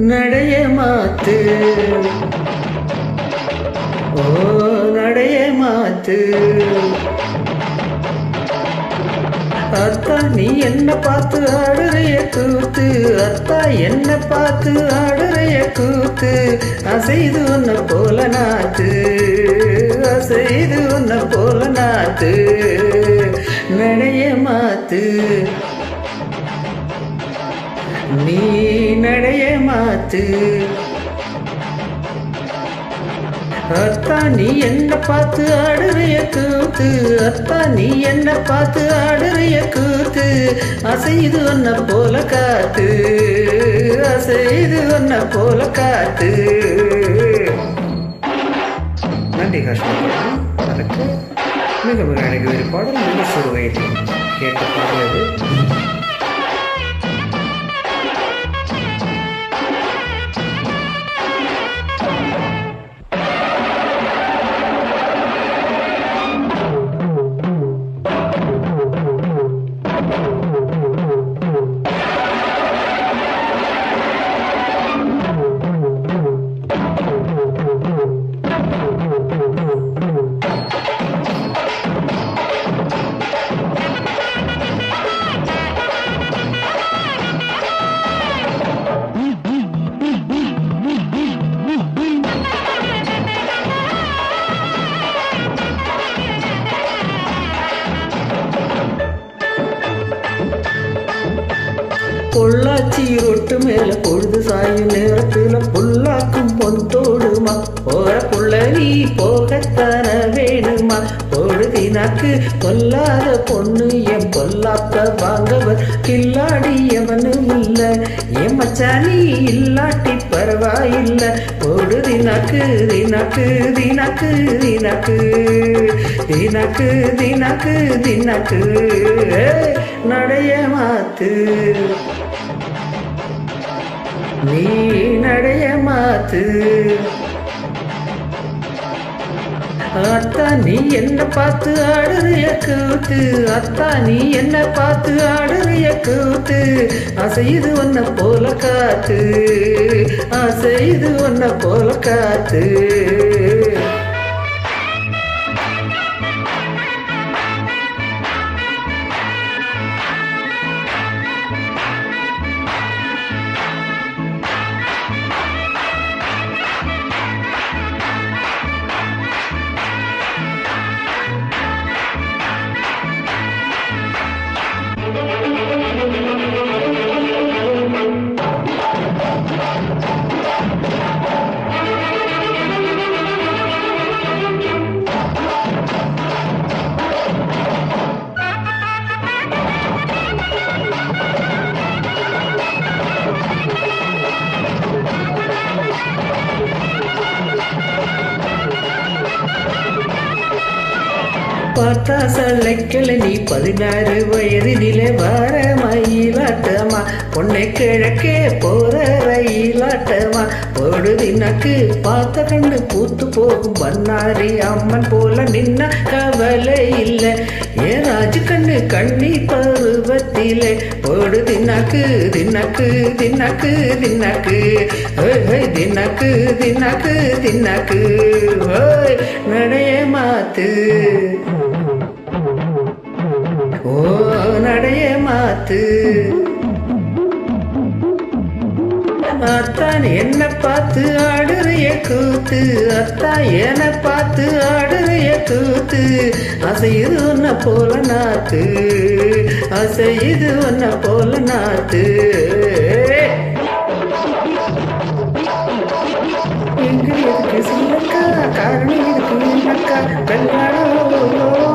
நடைய மாத்து ஓ நடைய மாத்து அத்தா நீ என்ன பார்த்து ஆடுறைய கூத்து அத்தா என்ன பார்த்து ஆடுறைய கூத்து அசைது உன்ன போல நாத்து அசைது உன்ன போல நாத்து நடைய மாத்து நீ நடைய மாத்து அத்தா நீ என்ன பார்த்து ஆடுறைய கூத்து அத்தா நீ என்ன பார்த்து ஆடுறைய கூத்து அசைது ஒன்ன போல காத்து அசைது ஒன்ன போல காத்து. நன்றி காஷ்மீர். அதற்கு மிக மிக அழகு ஒரு பாடல் மிக சுருவையில் கேட்டு பாடுவது. பொள்ளாச்சி ரொட்டு மேல பொழுது சாயும் நேரத்துல புல்லாக்கும் பொன் தோடுமா போற புள்ள நீ போகத்தான வேணுமா பொழுதினாக்கு பொல்லாத பொண்ணு என் பொல்லாத்த வாங்கவர் கில்லாடி எவனும் இல்ல என் மச்சானி இல்லாட்டி பரவாயில்ல பொழுதினாக்கு தினாக்கு தினாக்கு தினாக்கு தினாக்கு தினாக்கு தினாக்கு நடைய மாத்து நீ நடைய மாத்து அத்தா நீ என்ன பார்த்து ஆடுறிய கூத்து அத்தா நீ என்ன பார்த்து ஆடுறிய கூத்து அசைது ஒன்ன போல காத்து அசைது ஒன்ன போல காத்து. பார்த்தா சல்லைக்கிழ நீ 16 வயதினிலே வார மயிலாட்டமா பொண்ணை கிழக்கே போற ரயிலாட்டமா பொழுதினக்கு பார்த்த கண்ணு பூத்து போகும் பண்ணாரி அம்மன் போல நின்ன கவலை இல்லை ஏன் ராஜு கண்ணு கண்ணி பருவத்திலே பொழுதினக்கு தினக்கு தினக்கு தினக்கு தினக்கு தினக்கு தினக்கு நடைய மாத்து ஓ நடைய மாத்து அத்தான் என்ன பார்த்து ஆடுறிய கூத்து அத்தா என்ன பார்த்து ஆடுறிய கூத்து அசையுது உன்ன போல நாத்து அசையுது உன்ன போல நாத்து. எங்க இருக்கு சின்னக்கா காரணம் இருக்கு கல்யாணம்